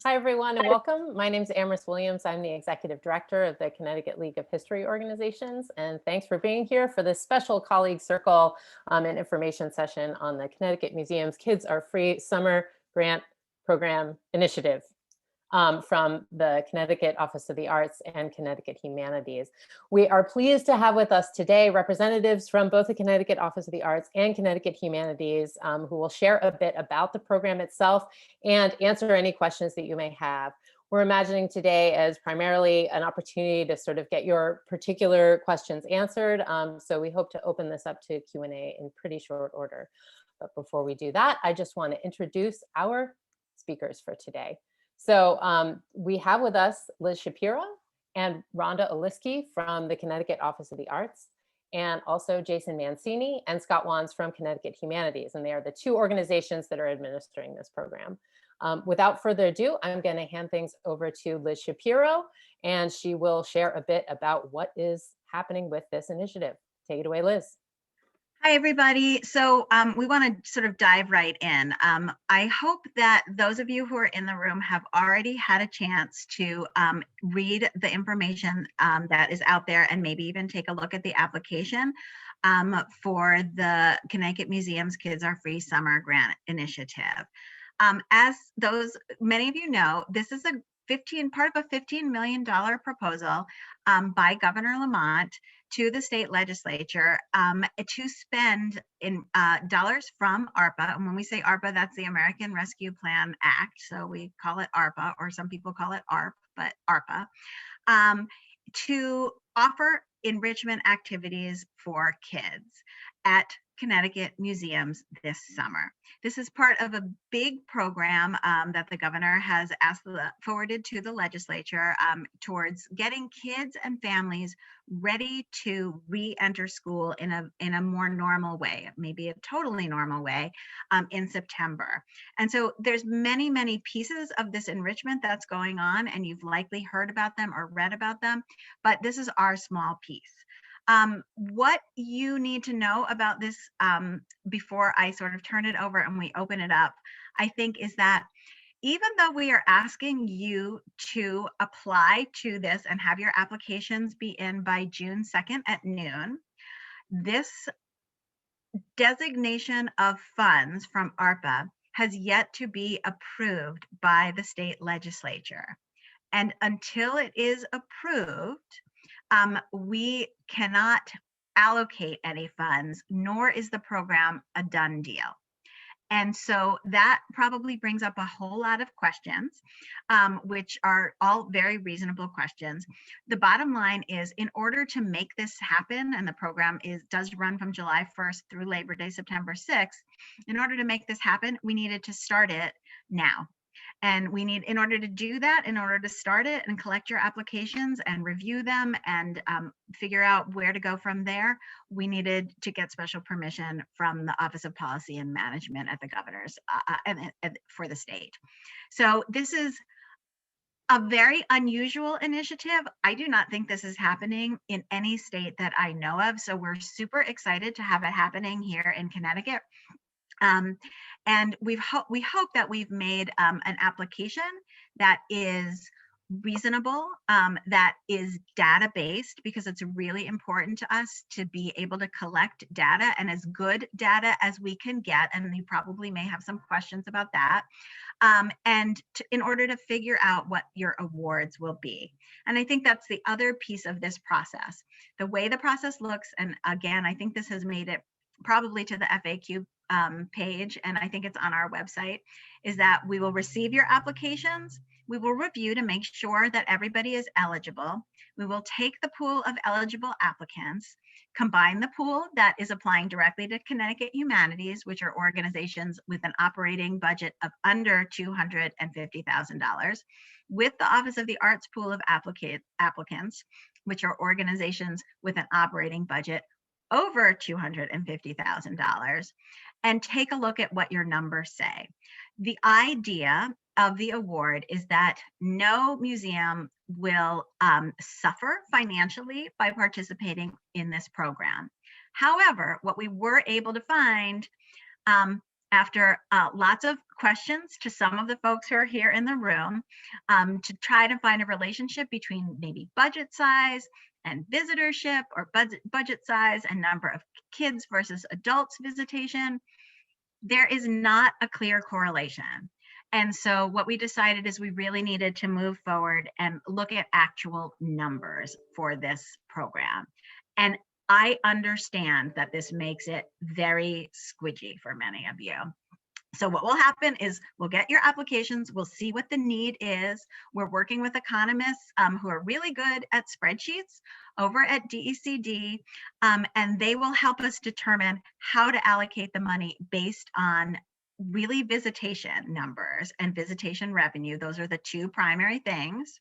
Hi, everyone, and welcome. My name is Amherst Williams. I'm the Executive Director of the Connecticut League of History Organizations, and thanks for being here for this special colleague circle and information session on the Connecticut Museum's Kids Are Free Summer Grant Program Initiative from the Connecticut Office of the Arts and Connecticut Humanities. We are pleased to have with us today representatives from both the Connecticut Office of the Arts and Connecticut Humanities who will share a bit about the program itself and answer any questions that you may have. We're imagining today as primarily an opportunity to sort of get your particular questions answered. So we hope to open this up to Q&A in pretty short order. But before we do that, I just want to introduce our speakers for today. So we have with us Liz Shapiro and Rhonda Oliski from the Connecticut Office of the Arts, and also Jason Mancini and Scott Wands from Connecticut Humanities. And they are the two organizations that are administering this program. Without further ado, I'm going to hand things over to Liz Shapiro, and she will share a bit about what is happening with this initiative. Take it away, Liz. Hi, everybody. So we want to sort of dive right in. I hope that those of you who are in the room have already had a chance to read the information that is out there and maybe even take a look at the application for the Connecticut Museum's Kids Are Free Summer Grant Initiative. As many of you know, this is part of a $15 million proposal by Governor Lamont to the state legislature to spend in dollars from ARPA. And when we say ARPA, that's the American Rescue Plan Act. So we call it ARPA, or some people call it ARP, but ARPA, to offer enrichment activities for kids at Connecticut museums this summer. This is part of a big program that the governor has forwarded to the legislature towards getting kids and families ready to re-enter school in a more normal way, maybe a totally normal way, in September. And so there's many pieces of this enrichment that's going on, and you've likely heard about them or read about them, but this is our small piece. What you need to know about this before I sort of turn it over and we open it up, I think, is that even though we are asking you to apply to this and have your applications be in by June 2nd at noon, this designation of funds from ARPA has yet to be approved by the state legislature. And until it is approved, we cannot allocate any funds, nor is the program a done deal. And so that probably brings up a whole lot of questions, which are all very reasonable questions. The bottom line is, in order to make this happen, and the program does run from July 1st through Labor Day, September 6th, in order to make this happen, we needed to start it now. And in order to do that, in order to start it and collect your applications and review them and figure out where to go from there, we needed to get special permission from the Office of Policy and Management at the governor's for the state. So this is a very unusual initiative. I do not think this is happening in any state that I know of. So we're super excited to have it happening here in Connecticut. And we hope that we've made an application that is reasonable, that is data-based, because it's really important to us to be able to collect data, and as good data as we can get, and you probably may have some questions about that, in order to figure out what your awards will be. And I think that's the other piece of this process. The way the process looks, and again, I think this has made it probably to the FAQ page, and I think it's on our website, is that we will receive your applications. We will review to make sure that everybody is eligible. We will take the pool of eligible applicants, combine the pool that is applying directly to Connecticut Humanities, which are organizations with an operating budget of under $250,000, with the Office of the Arts pool of applicants, which are organizations with an operating budget over $250,000, and take a look at what your numbers say. The idea of the award is that no museum will suffer financially by participating in this program. However, what we were able to find after lots of questions to some of the folks who are here in the room, to try to find a relationship between maybe budget size and visitorship, or budget size and number of kids versus adults visitation, there is not a clear correlation. And so what we decided is we really needed to move forward and look at actual numbers for this program. And I understand that this makes it very squidgy for many of you. So what will happen is we'll get your applications, we'll see what the need is. We're working with economists who are really good at spreadsheets over at DECD, and they will help us determine how to allocate the money based on really visitation numbers and visitation revenue. Those are the two primary things.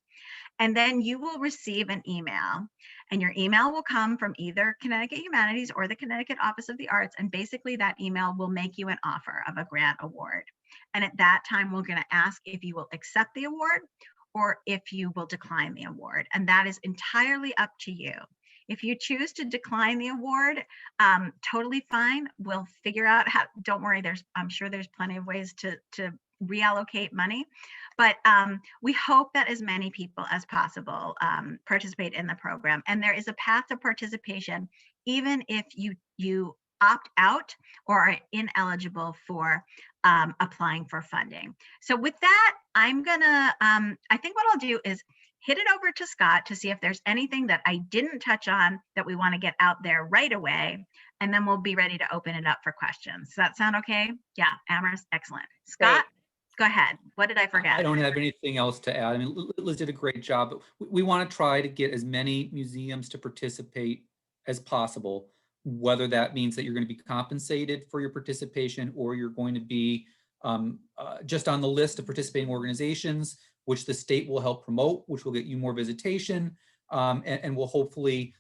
And then you will receive an email, and your email will come from either Connecticut Humanities or the Connecticut Office of the Arts. And basically that email will make you an offer of a grant award. And at that time, we're going to ask if you will accept the award or if you will decline the award. And that is entirely up to you. If you choose to decline the award, totally fine. We'll figure out how, don't worry, I'm sure there's plenty of ways to reallocate money. But we hope that as many people as possible participate in the program. And there is a path to participation, even if you opt out or are ineligible for applying for funding. So with that, I'm gonna, I think what I'll do is hit it over to Scott to see if there's anything that I didn't touch on that we want to get out there right away. And then we'll be ready to open it up for questions. Does that sound okay? Yeah, Amherst, excellent. Scott, go ahead. What did I forget? I don't have anything else to add. I mean, Liz did a great job, but we want to try to get as many museums to participate as possible, whether that means that you're going to be compensated for your participation or you're going to be just on the list of participating organizations, which the state will help promote, which will get you more visitation, and will hopefully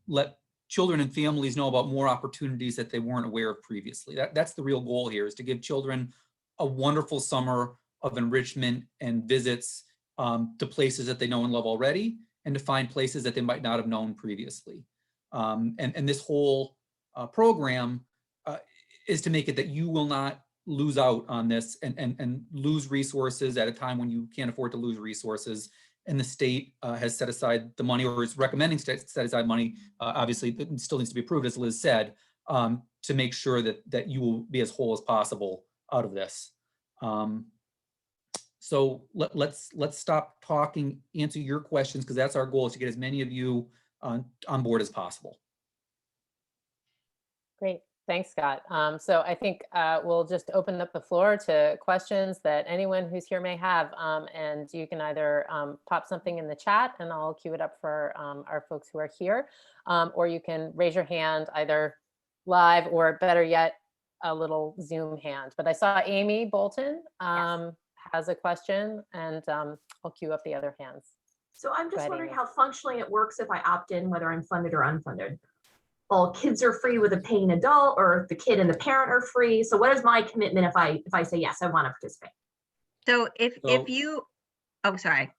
let children and families know about more opportunities that they weren't aware of previously. That's the real goal here, is to give children a wonderful summer of enrichment and visits to places that they know and love already, and to find places that they might not have known previously. And this whole program is to make it that you will not lose out on this and lose resources at a time when you can't afford to lose resources. And the state has set aside the money, or is recommending set aside money. Obviously, it still needs to be approved, as Liz said, to make sure that you will be as whole as possible out of this. So let's stop talking, answer your questions, because that's our goal, is to get as many of you on board as possible. Great. Thanks, Scott. So I think we'll just open up the floor to questions that anyone who's here may have. And you can either pop something in the chat and I'll queue it up for our folks who are here, or you can raise your hand either live or, better yet, a little Zoom hand. But I saw Amy Bolton has a question, and I'll queue up the other hands. So I'm just wondering how functionally it works if I opt in, whether I'm funded or unfunded. All kids are free with a paying adult, or the kid and the parent are free. So what is my commitment if I say yes, I want to participate? So if you, oh, sorry,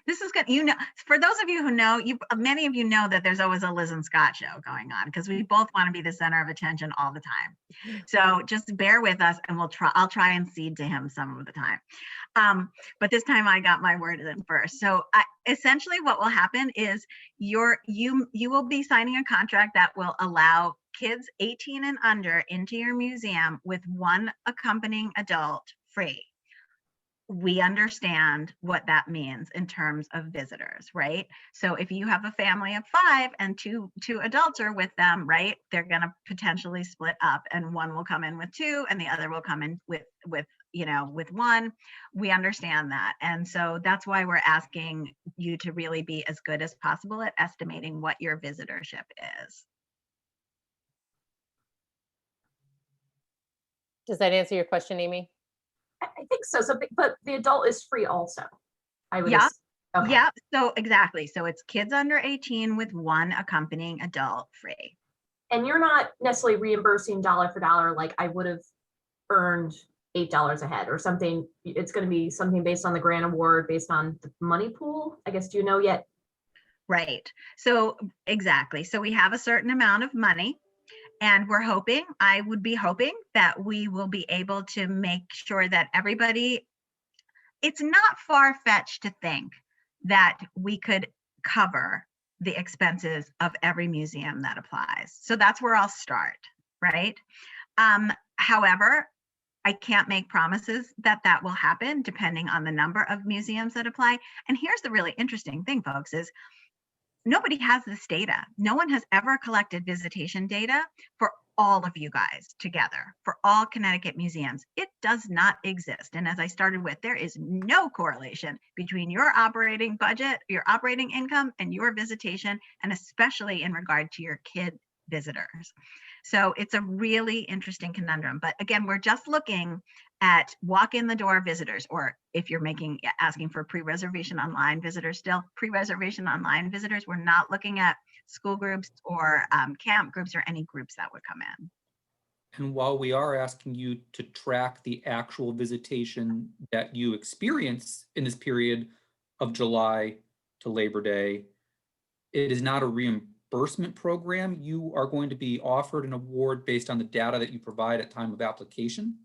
this is good. You know, for those of you who know, many of you know that there's always a Liz and Scott show going on, because we both want to be the center of attention all the time. So just bear with us, and I'll try and cede to him some of the time. But this time I got my word in first. So essentially what will happen is you will be signing a contract that will allow kids 18 and under into your museum with one accompanying adult free. We understand what that means in terms of visitors, right? So if you have a family of 5 and two adults are with them, right, they're going to potentially split up, and one will come in with 2 and the other will come in with 1. We understand that. And so that's why we're asking you to really be as good as possible at estimating what your visitorship is. Does that answer your question, Amy? I think so. But the adult is free also. I would. Yeah. Okay. Yeah. So exactly. So it's kids under 18 with 1 accompanying adult free. And you're not necessarily reimbursing dollar for dollar, like I would have earned $8 a head or something. It's going to be something based on the grant award, based on the money pool, I guess. Do you know yet? Right. So exactly. So we have a certain amount of money, And I would be hoping that we will be able to make sure that everybody, it's not far-fetched to think that we could cover the expenses of every museum that applies. So that's where I'll start, right? However, I can't make promises that that will happen depending on the number of museums that apply. And here's the really interesting thing, folks, is nobody has this data. No one has ever collected visitation data for all of you guys together, for all Connecticut museums. It does not exist. And as I started with, there is no correlation between your operating budget, your operating income, and your visitation, and especially in regard to your kid visitors. So it's a really interesting conundrum. But again, we're just looking at walk in the door visitors, or if you're asking for pre-reservation online visitors, still pre-reservation online visitors. We're not looking at school groups or camp groups or any groups that would come in. And while we are asking you to track the actual visitation that you experience in this period of July to Labor Day, it is not a reimbursement program. You are going to be offered an award based on the data that you provide at time of application.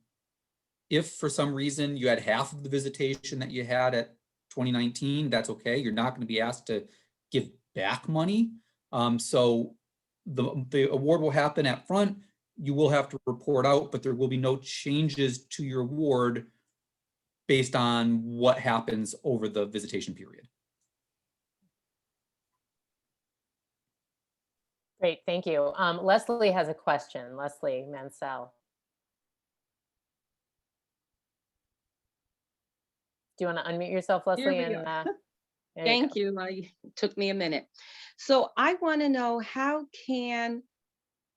If for some reason you had half of the visitation that you had at 2019, that's okay. You're not going to be asked to give back money. So the award will happen at front. You will have to report out, but there will be no changes to your award based on what happens over the visitation period. Great, thank you. Leslie has a question. Leslie Mansell. Do you want to unmute yourself, Leslie? Thank you. It took me a minute. So I want to know, how can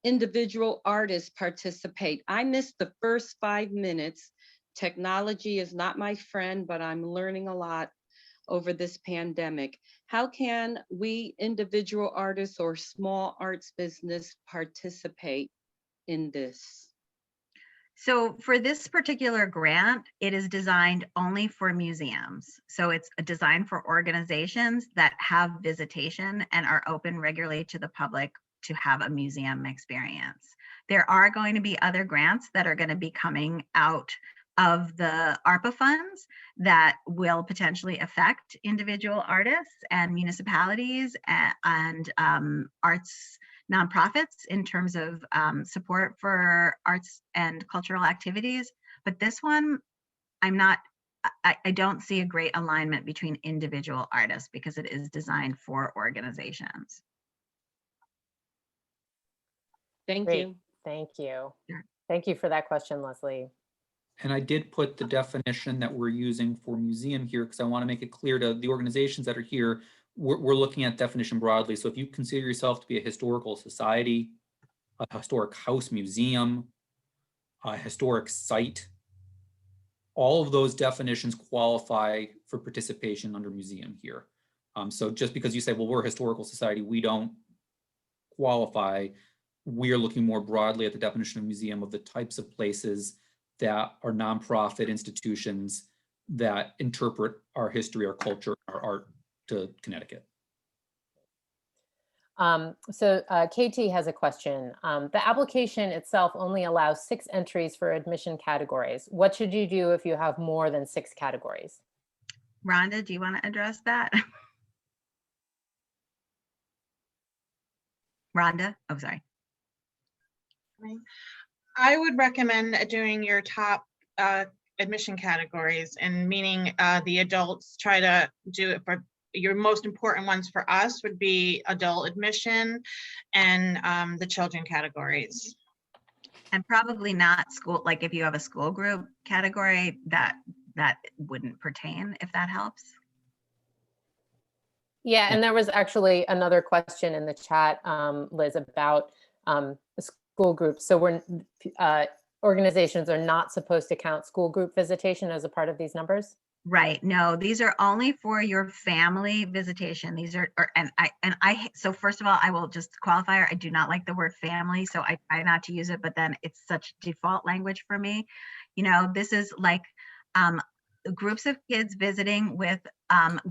individual artists participate? I missed the first 5 minutes. Technology is not my friend, but I'm learning a lot over this pandemic. How can we individual artists or small arts business participate in this? So for this particular grant, it is designed only for museums. So it's designed for organizations that have visitation and are open regularly to the public to have a museum experience. There are going to be other grants that are going to be coming out of the ARPA funds that will potentially affect individual artists and municipalities and arts nonprofits in terms of support for arts and cultural activities. But this one, I don't see a great alignment between individual artists because it is designed for organizations. Thank you. Thank you. Sure. Thank you for that question, Leslie. And I did put the definition that we're using for museum here because I want to make it clear to the organizations that are here, we're looking at definition broadly. So if you consider yourself to be a historical society, a historic house museum, a historic site, all of those definitions qualify for participation under museum here. So just because you say, well, we're a historical society, we don't qualify, we are looking more broadly at the definition of museum of the types of places that are nonprofit institutions that interpret our history, our culture, our art to Connecticut. So KT has a question. The application itself only allows 6 entries for admission categories. What should you do if you have more than 6 categories? Rhonda, do you want to address that? Rhonda, oh, sorry. I would recommend doing your top admission categories, and meaning the adults, try to do it for your most important ones. For us would be adult admission and the children categories. And probably not school, like if you have a school group category, that wouldn't pertain, if that helps. Yeah, and there was actually another question in the chat, Liz, about school groups. So organizations are not supposed to count school group visitation as a part of these numbers? Right. No, these are only for your family visitation. These are, so first of all, I will just qualify, I do not like the word family, so I try not to use it, but then it's such default language for me. You know, this is like groups of kids visiting with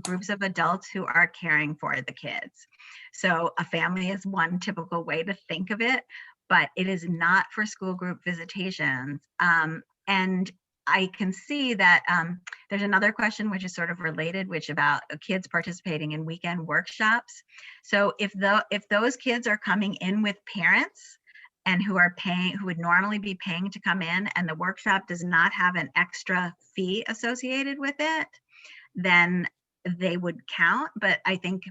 groups of adults who are caring for the kids. So a family is one typical way to think of it. but it is not for school group visitations. And I can see that there's another question which is sort of related, which about kids participating in weekend workshops. So if those kids are coming in with parents and who are paying, who would normally be paying to come in, and the workshop does not have an extra fee associated with it, then they would count. But I think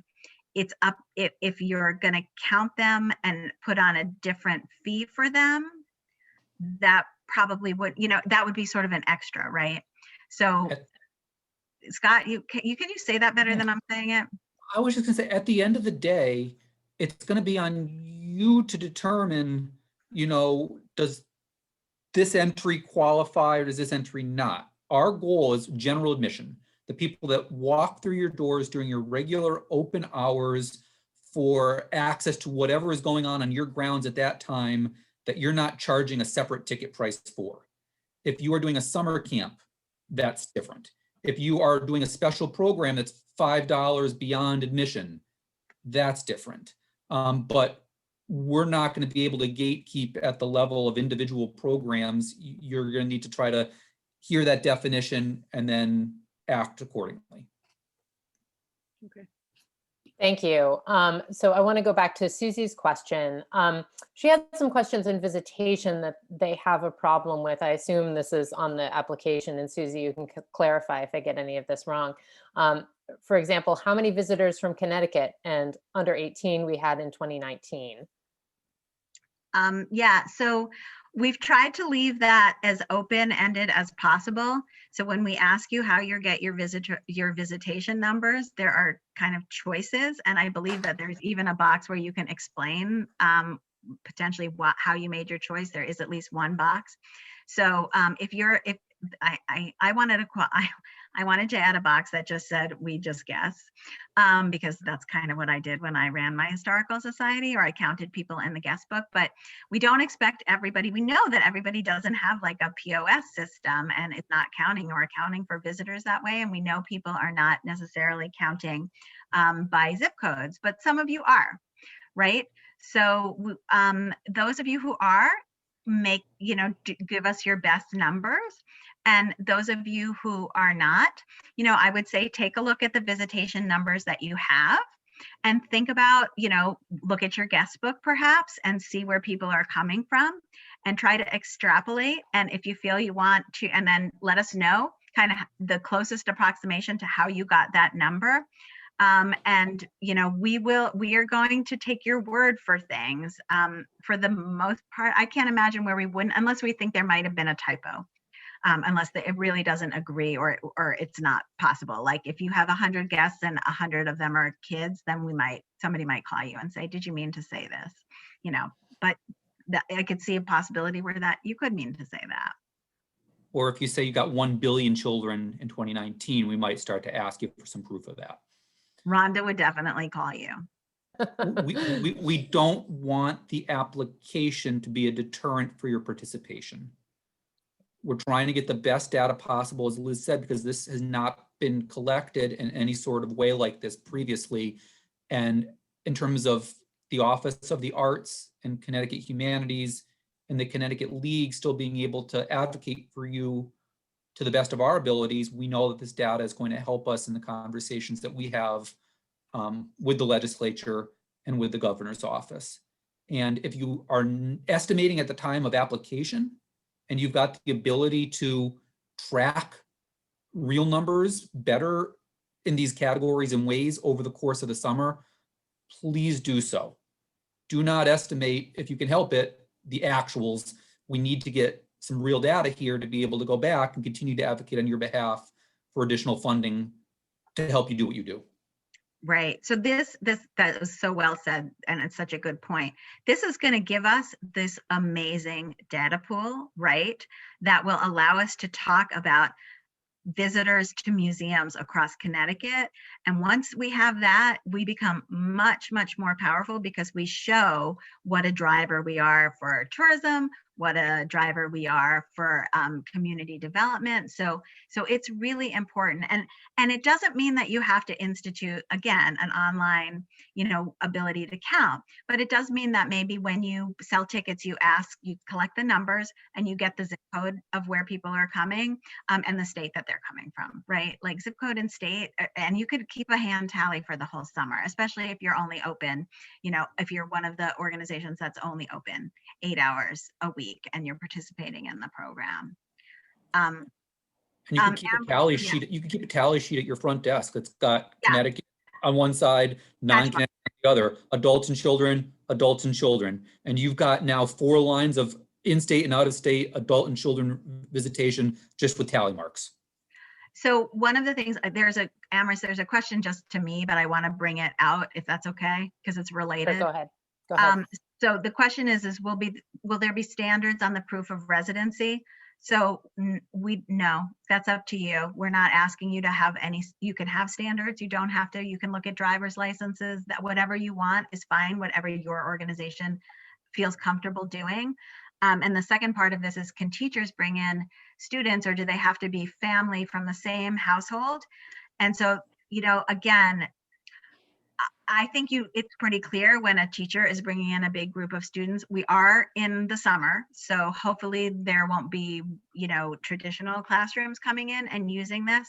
it's up, if you're going to count them and put on a different fee for them, that probably would, that would be sort of an extra, right? So Scott, can you say that better than I'm saying it? I was just gonna say, at the end of the day, it's gonna be on you to determine, does this entry qualify or does this entry not? Our goal is general admission, the people that walk through your doors during your regular open hours for access to whatever is going on your grounds at that time that you're not charging a separate ticket price for. If you are doing a summer camp, that's different. If you are doing a special program that's $5 beyond admission, that's different. But we're not going to be able to gatekeep at the level of individual programs. You're going to need to try to hear that definition and then act accordingly. Okay. Thank you. So I want to go back to Susie's question. She had some questions in visitation that they have a problem with. I assume this is on the application, and Susie, you can clarify if I get any of this wrong. For example, how many visitors from Connecticut and under 18 we had in 2019? Yeah, so we've tried to leave that as open-ended as possible. So when we ask you how you get your visitation numbers, there are kind of choices, and I believe that there's even a box where you can explain potentially how you made your choice. There is at least one box. So I wanted to add a box that just said, we just guess, because that's kind of what I did when I ran my historical society, or I counted people in the guest book. But we don't expect everybody. We know that everybody doesn't have like a POS system, and it's not counting or accounting for visitors that way. And we know people are not necessarily counting by zip codes, but some of you are, right? So those of you who are, give us your best numbers. And those of you who are not, I would say take a look at the visitation numbers that you have and think about, look at your guest book perhaps and see where people are coming from and try to extrapolate. And if you feel you want to, and then let us know kind of the closest approximation to how you got that number. And we are going to take your word for things. For the most part, I can't imagine where we wouldn't, unless we think there might have been a typo. Unless it really doesn't agree or it's not possible. Like if you have 100 guests and 100 of them are kids, then somebody might call you and say, did you mean to say this? But I could see a possibility where that you could mean to say that. Or if you say you got 1 billion children in 2019, we might start to ask you for some proof of that. Rhonda would definitely call you. We don't want the application to be a deterrent for your participation. We're trying to get the best data possible, as Liz said, because this has not been collected in any sort of way like this previously. And in terms of the Office of the Arts and Connecticut Humanities and the Connecticut League still being able to advocate for you to the best of our abilities, we know that this data is going to help us in the conversations that we have with the legislature and with the governor's office. And if you are estimating at the time of application, and you've got the ability to track real numbers better in these categories and ways over the course of the summer, please do so. Do not estimate, if you can help it, the actuals. We need to get some real data here to be able to go back and continue to advocate on your behalf for additional funding to help you do what you do. Right. So that was so well said, and it's such a good point. This is going to give us this amazing data pool, right? That will allow us to talk about visitors to museums across Connecticut. And once we have that, we become much, much more powerful because we show what a driver we are for tourism, what a driver we are for community development. So it's really important. And it doesn't mean that you have to institute, again, an online, ability to count, but it does mean that maybe when you sell tickets, you collect the numbers and you get the zip code of where people are coming and the state that they're coming from, right? Like zip code and state, and you could keep a hand tally for the whole summer, especially if you're only open, if you're one of the organizations that's only open 8 hours a week and you're participating in the program. And you can keep a tally sheet. You can keep a tally sheet at your front desk. It's got Connecticut on one side, non-Connecticut on the other, adults and children, adults and children. And you've got now 4 lines of in-state and out-of-state adult and children visitation just with tally marks. So one of the things, there's a question just to me, but I want to bring it out if that's okay, because it's related. Sure, go ahead. So the question is will there be standards on the proof of residency? So no, that's up to you. We're not asking you to have any. You can have standards. You don't have to. You can look at driver's licenses. That whatever you want is fine. Whatever your organization feels comfortable doing. And the second part of this is, can teachers bring in students, or do they have to be family from the same household? And so, again, I think it's pretty clear when a teacher is bringing in a big group of students. We are in the summer, so hopefully there won't be, traditional classrooms coming in and using this.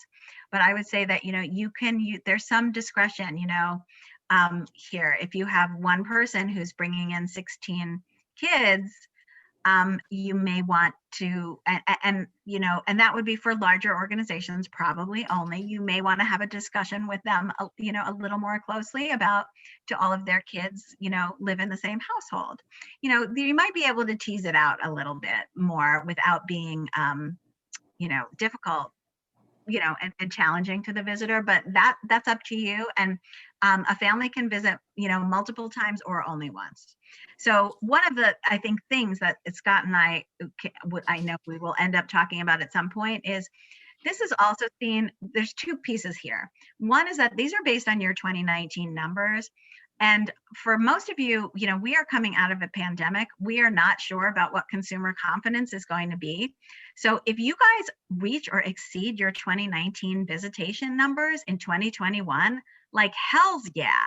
But I would say that, there's some discretion, here. If you have one person who's bringing in 16 kids, you may want to, and that would be for larger organizations, probably only. You may want to have a discussion with them, a little more closely about, do all of their kids, live in the same household? You might be able to tease it out a little bit more without being, difficult, and challenging to the visitor, but that's up to you. And a family can visit, multiple times or only once. So one of the, I think, things that Scott and I know we will end up talking about at some point is, this is also seen, there's 2 pieces here. One is that these are based on your 2019 numbers. And for most of you, we are coming out of a pandemic. We are not sure about what consumer confidence is going to be. So if you guys reach or exceed your 2019 visitation numbers in 2021, like hell's yeah,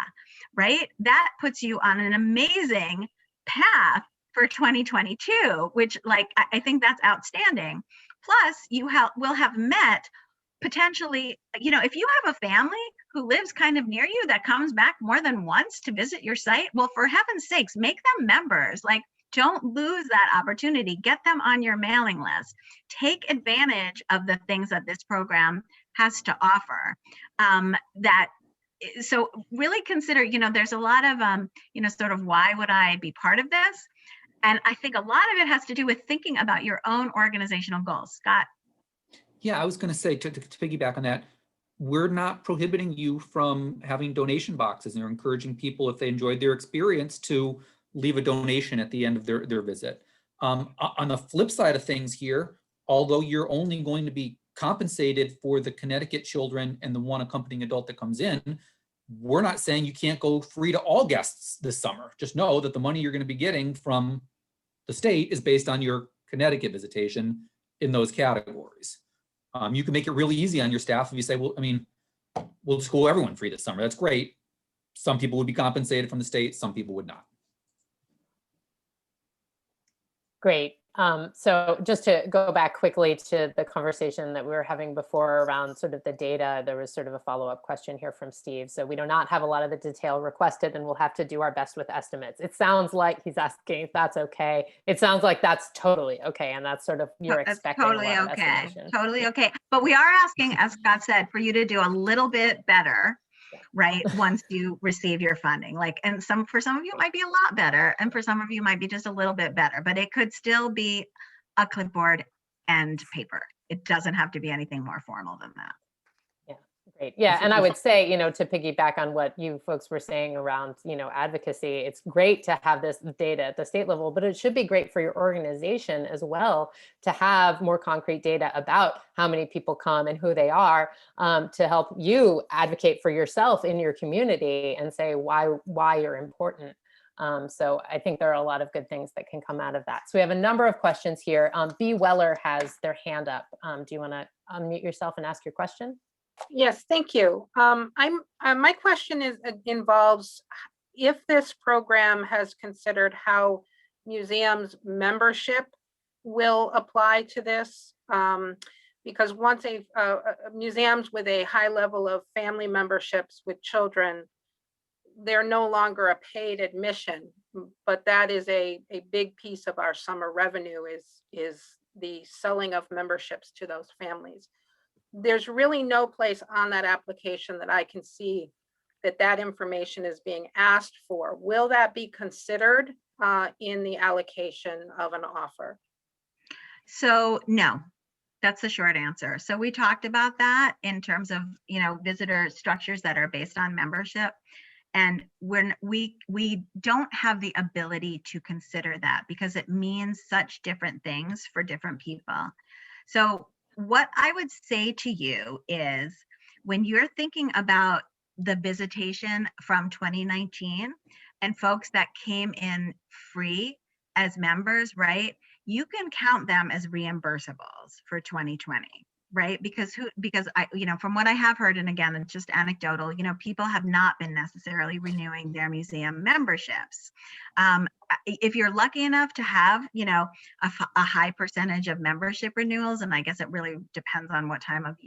right? That puts you on an amazing path for 2022, which I think that's outstanding. Plus you will have met potentially, if you have a family who lives kind of near you that comes back more than once to visit your site, well, for heaven's sakes, make them members. Don't lose that opportunity. Get them on your mailing list. Take advantage of the things that this program has to offer. So really consider, there's a lot of, sort of, why would I be part of this? And I think a lot of it has to do with thinking about your own organizational goals. Scott? Yeah, I was going to say, to piggyback on that, we're not prohibiting you from having donation boxes, and we're encouraging people, if they enjoyed their experience, to leave a donation at the end of their visit. On the flip side of things here, although you're only going to be compensated for the Connecticut children and the one accompanying adult that comes in, we're not saying you can't go free to all guests this summer. Just know that the money you're going to be getting from the state is based on your Connecticut visitation in those categories. You can make it really easy on your staff if you say, well, we'll just go everyone free this summer. That's great. Some people would be compensated from the state, some people would not. Great. So just to go back quickly to the conversation that we were having before around sort of the data, there was sort of a follow-up question here from Steve. So we do not have a lot of the detail requested, and we'll have to do our best with estimates. It sounds like he's asking if that's okay. It sounds like that's totally okay, and that's sort of, you're expecting totally a lot of okay. estimation. Totally okay. But we are asking, as Scott said, for you to do a little bit better, right, once you receive your funding. And for some of you it might be a lot better, and for some of you might be just a little bit better, but it could still be a clipboard and paper. It doesn't have to be anything more formal than that. Yeah, great. Yeah, and I would say, to piggyback on what you folks were saying around, advocacy, it's great to have this data at the state level, but it should be great for your organization as well to have more concrete data about how many people come and who they are, to help you advocate for yourself in your community and say why you're important. So I think there are a lot of good things that can come out of that. So we have a number of questions here. B. Weller has their hand up. Do you want to unmute yourself and ask your question? Yes, thank you. My question involves if this program has considered how museums membership will apply to this, because once museums with a high level of family memberships with children, they're no longer a paid admission, but that is a big piece of our summer revenue is the selling of memberships to those families. There's really no place on that application that I can see that information is being asked for. Will that be considered in the allocation of an offer? So no, that's the short answer. So we talked about that in terms of, visitor structures that are based on membership. And when we don't have the ability to consider that because it means such different things for different people. So what I would say to you is when you're thinking about the visitation from 2019 and folks that came in free as members, right? You can count them as reimbursables for 2020, right? Because I, from what I have heard, and again, it's just anecdotal, people have not been necessarily renewing their museum memberships. If you're lucky enough to have, a high percentage of membership renewals, and I guess it really depends on what time of,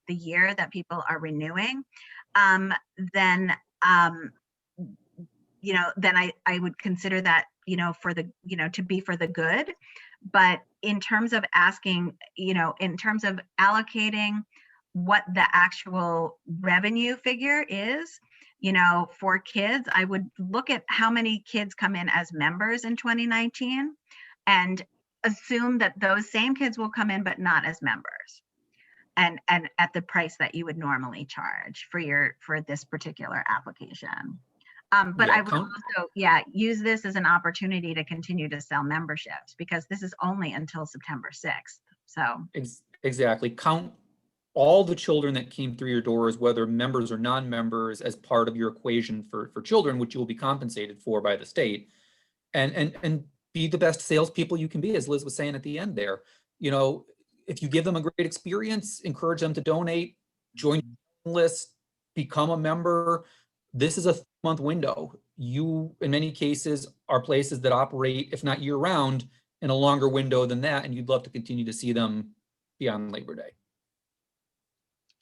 the year that people are renewing, then I would consider that, for the, to be for the good. But in terms of asking, in terms of allocating what the actual revenue figure is, for kids, I would look at how many kids come in as members in 2019 and assume that those same kids will come in, but not as members. And at the price that you would normally charge for this particular application. But I would also, use this as an opportunity to continue to sell memberships because this is only until September 6th. So exactly. Count all the children that came through your doors, whether members or non-members, as part of your equation for children, which you will be compensated for by the state, and be the best salespeople you can be, as Liz was saying at the end there. If you give them a great experience, encourage them to donate, join your list, become a member. This is a 3-month window. You, in many cases, are places that operate, if not year round, in a longer window than that, and you'd love to continue to see them beyond Labor Day.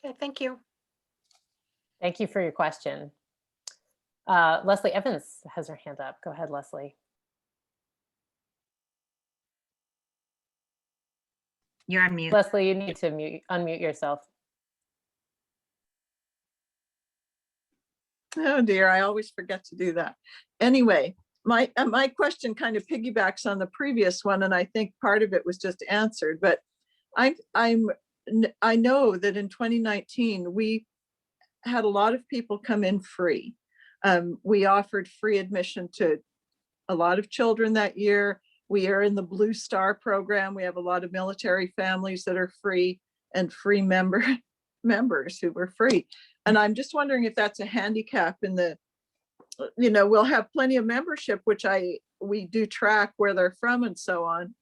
Okay, thank you. Thank you for your question. Leslie Evans has her hand up. Go ahead, Leslie. You're on mute. Leslie, you need to unmute yourself. Oh dear, I always forget to do that. Anyway, my question kind of piggybacks on the previous one, and I think part of it was just answered. But I know that in 2019 we had a lot of people come in free. We offered free admission to a lot of children that year. We are in the Blue Star program. We have a lot of military families that are free and free members who were free. And I'm just wondering if that's a handicap in the, we'll have plenty of membership, which we do track where they're from and so on,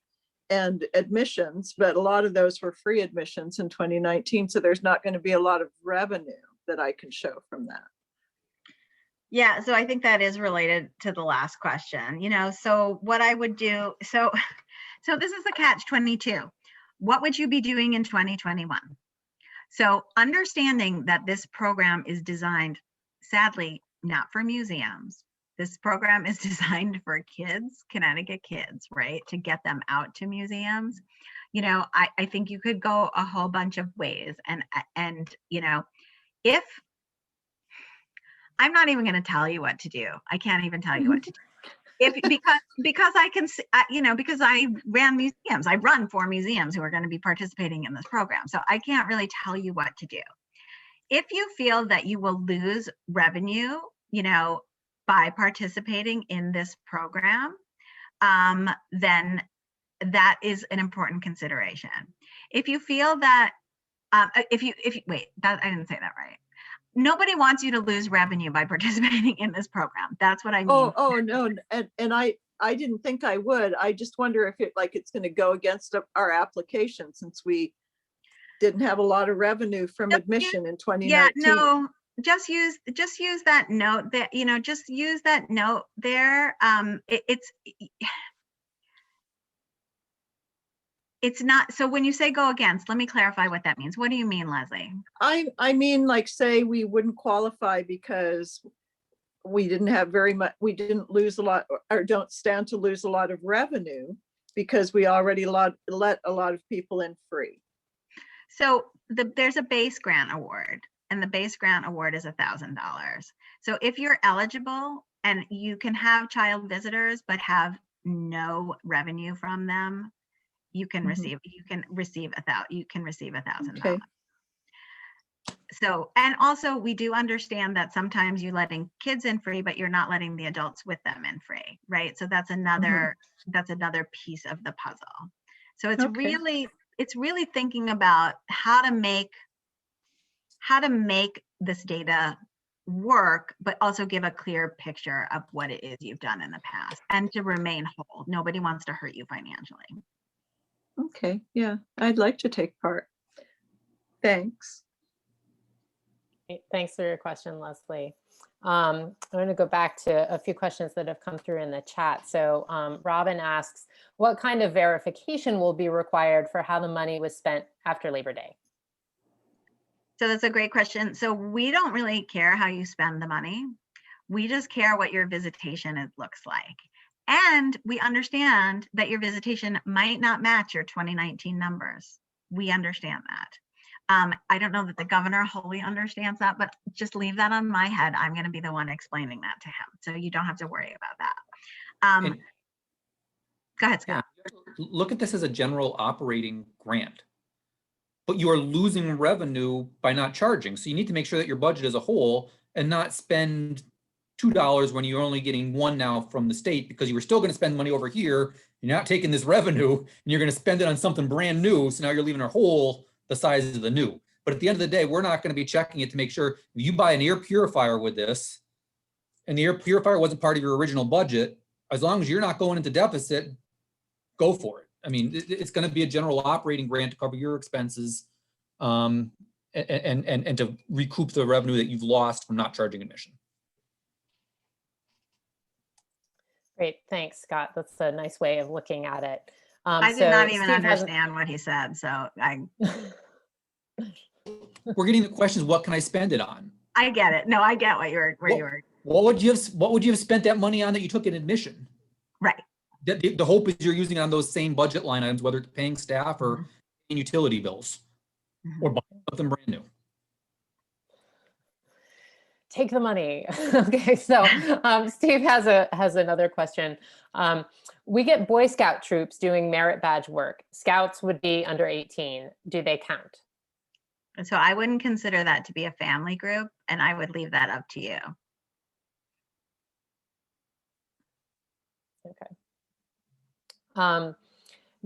and admissions, but a lot of those were free admissions in 2019. So there's not going to be a lot of revenue that I can show from that. Yeah, so I think that is related to the last question, so what I would do, so this is the catch-22. What would you be doing in 2021? So understanding that this program is designed, sadly, not for museums. This program is designed for kids, Connecticut kids, right? To get them out to museums. I think you could go a whole bunch of ways. And if I'm not even going to tell you what to do. I can't even tell you what to do. Because I can, because I ran museums. I run 4 museums who are going to be participating in this program. So I can't really tell you what to do. If you feel that you will lose revenue, by participating in this program, then that is an important consideration. If you feel that, wait, I didn't say that right. Nobody wants you to lose revenue by participating in this program. That's what I mean. Oh, no, and I didn't think I would. I just wonder if it's going to go against our application, since we didn't have a lot of revenue from admission in 2019. Yeah, no, just use that note that, just use that note there. It's not, so when you say go against, let me clarify what that means. What do you mean, Leslie? I mean, like, say we wouldn't qualify because we didn't have very much, we didn't lose a lot, or don't stand to lose a lot of revenue because we already let a lot of people in free. So there's a base grant award, and the base grant award is $1,000. So if you're eligible and you can have child visitors but have no revenue from them, you can receive $1,000. Okay. So, and also we do understand that sometimes you're letting kids in free, but you're not letting the adults with them in free, right? So that's another piece of the puzzle. So it's really thinking about how to make this data work, but also give a clear picture of what it is you've done in the past, and to remain whole. Nobody wants to hurt you financially. Okay, yeah, I'd like to take part. Thanks. Thanks for your question, Leslie. I'm going to go back to a few questions that have come through in the chat. So Robin asks, what kind of verification will be required for how the money was spent after Labor Day? So that's a great question. So we don't really care how you spend the money. We just care what your visitation looks like. And we understand that your visitation might not match your 2019 numbers. We understand that. I don't know that the governor wholly understands that, but just leave that on my head. I'm going to be the one explaining that to him. So you don't have to worry about that. Go ahead, Scott. Look at this as a general operating grant, but you are losing revenue by not charging. So you need to make sure that your budget as a whole, and not spend $2 when you're only getting $1 now from the state, because you were still going to spend money over here. You're not taking this revenue and you're going to spend it on something brand new. So now you're leaving our hole the size of the new. But at the end of the day, we're not going to be checking it to make sure if you buy an air purifier with this and the air purifier wasn't part of your original budget, as long as you're not going into deficit, go for it. I mean, it's going to be a general operating grant to cover your expenses and to recoup the revenue that you've lost from not charging admission. Great, thanks, Scott. That's a nice way of looking at it. I did not even understand what he said, so We're getting the questions, what can I spend it on? I get it. No, I get what you were. What would you have spent that money on that you took in admission? Right. The hope is you're using it on those same budget line items, whether it's paying staff or paying utility bills, or buying something brand new. Take the money. Okay, so Steve has another question. We get Boy Scout troops doing merit badge work. Scouts would be under 18. Do they count? So I wouldn't consider that to be a family group, and I would leave that up to you. Okay.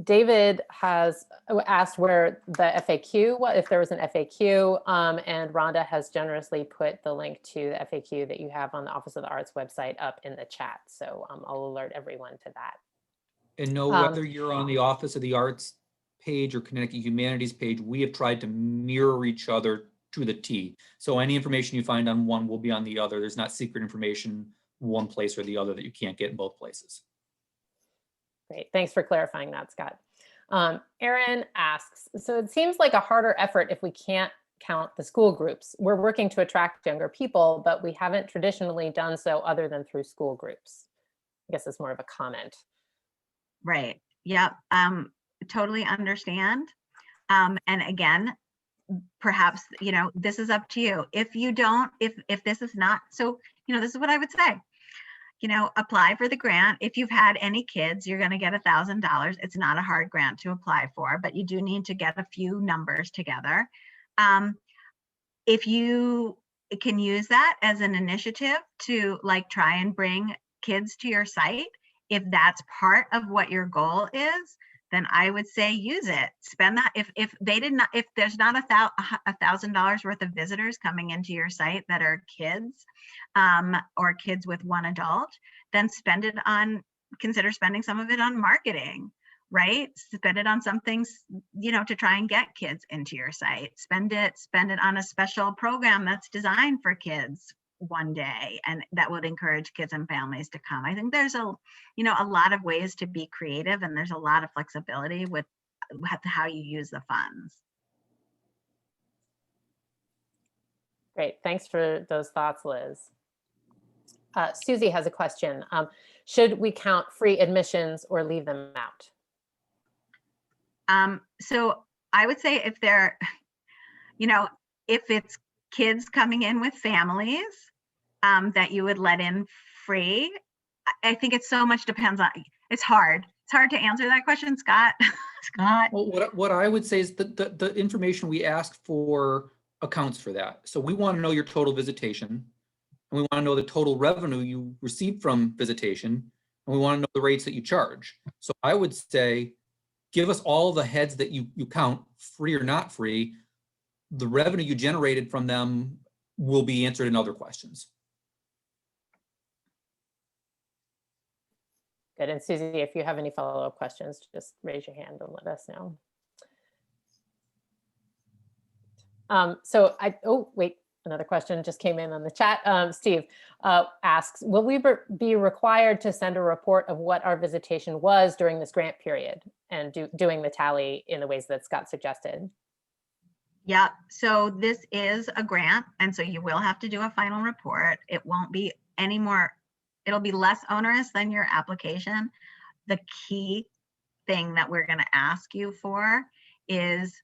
David has asked where the FAQ, if there was an FAQ, and Rhonda has generously put the link to the FAQ that you have on the Office of the Arts website up in the chat. So I'll alert everyone to that. And know whether you're on the Office of the Arts page or Connecticut Humanities page, we have tried to mirror each other to the T. So any information you find on one will be on the other. There's not secret information one place or the other that you can't get in both places. Great, thanks for clarifying that, Scott. Erin asks, so it seems like a harder effort if we can't count the school groups. We're working to attract younger people, but we haven't traditionally done so other than through school groups. I guess it's more of a comment. Right, yep, totally understand. And again, perhaps, this is up to you. If you don't, if this is not, so, this is what I would say. Apply for the grant. If you've had any kids, you're going to get $1,000. It's not a hard grant to apply for, but you do need to get a few numbers together. If you can use that as an initiative to try and bring kids to your site, if that's part of what your goal is, then I would say use it. Spend that. If they did not, if there's not $1,000 worth of visitors coming into your site that are kids, or kids with one adult, then consider spending some of it on marketing, right? Spend it on some things, to try and get kids into your site. Spend it on a special program that's designed for kids one day, and that would encourage kids and families to come. I think there's a lot of ways to be creative, and there's a lot of flexibility with how you use the funds. Great, thanks for those thoughts, Liz. Susie has a question. Should we count free admissions or leave them out? So I would say if they're, if it's kids coming in with families, that you would let in free. I think it so much depends on, it's hard to answer that question, Scott. Scott. Well, what I would say is that the information we asked for accounts for that. So we want to know your total visitation, and we want to know the total revenue you received from visitation, and we want to know the rates that you charge. So I would say, give us all the heads that you count, free or not free. The revenue you generated from them will be answered in other questions. Good, and Susie, if you have any follow-up questions, just raise your hand and let us know. Another question just came in on the chat. Steve asks, will we be required to send a report of what our visitation was during this grant period and doing the tally in the ways that Scott suggested? Yeah, so this is a grant, and so you will have to do a final report. It won't be any more, it'll be less onerous than your application. The key thing that we're going to ask you for is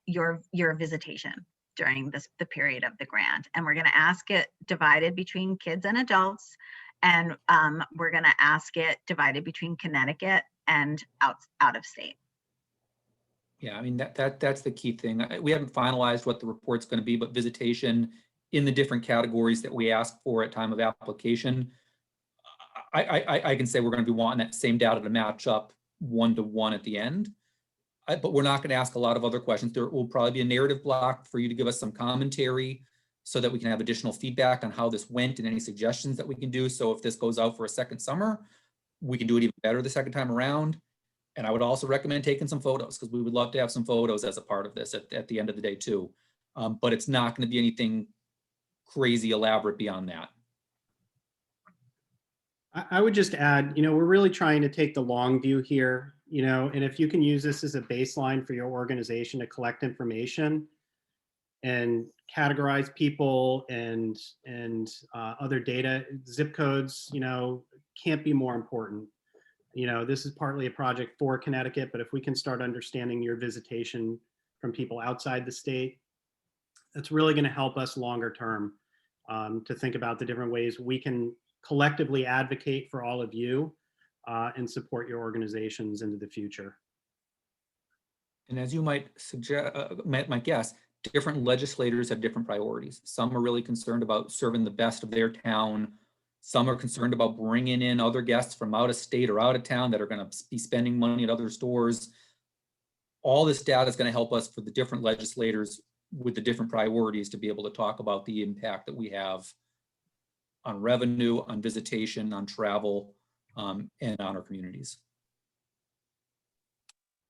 your visitation during the period of the grant, and we're going to ask it divided between kids and adults, and we're going to ask it divided between Connecticut and out of state. Yeah, I mean, that's the key thing. We haven't finalized what the report's going to be, but visitation in the different categories that we ask for at time of application, I can say we're going to be wanting that same data to match up 1-to-1 at the end. But we're not going to ask a lot of other questions. There will probably be a narrative block for you to give us some commentary so that we can have additional feedback on how this went and any suggestions that we can do. So if this goes out for a second summer, we can do it even better the second time around. And I would also recommend taking some photos, because we would love to have some photos as a part of this at the end of the day too. But it's not going to be anything crazy elaborate beyond that. I would just add, we're really trying to take the long view here, and if you can use this as a baseline for your organization to collect information and categorize people and other data, zip codes, can't be more important. This is partly a project for Connecticut, but if we can start understanding your visitation from people outside the state, that's really going to help us longer term to think about the different ways we can collectively advocate for all of you and support your organizations into the future. And as you might suggest, might guess, different legislators have different priorities. Some are really concerned about serving the best of their town. Some are concerned about bringing in other guests from out of state or out of town that are going to be spending money at other stores. All this data is going to help us for the different legislators with the different priorities to be able to talk about the impact that we have on revenue, on visitation, on travel, and on our communities.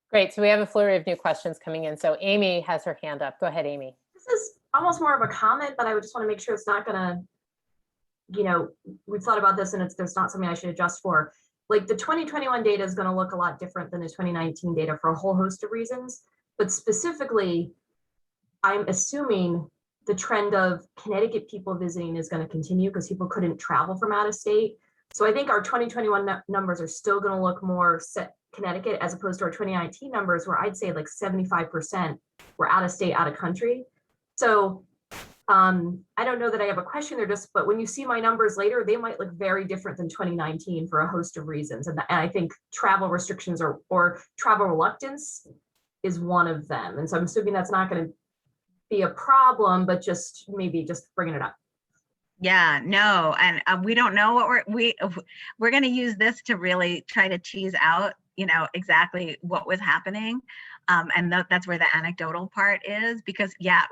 Great, so we have a flurry of new questions coming in. So Amy has her hand up. Go ahead, Amy. This is almost more of a comment, but I would just want to make sure it's not gonna, we've thought about this and there's not something I should adjust for. Like the 2021 data is gonna look a lot different than the 2019 data for a whole host of reasons. But specifically, I'm assuming the trend of Connecticut people visiting is going to continue because people couldn't travel from out of state. So I think our 2021 numbers are still going to look more set Connecticut as opposed to our 2019 numbers, where I'd say like 75% were out of state, out of country. So I don't know that I have a question there, but when you see my numbers later, they might look very different than 2019 for a host of reasons. And I think travel restrictions or travel reluctance is one of them. And so I'm assuming that's not going to be a problem, but maybe just bringing it up. Yeah, no, and we don't know what we're going to use this to really try to tease out you know, exactly what was happening. And that's where the anecdotal part is, because yeah,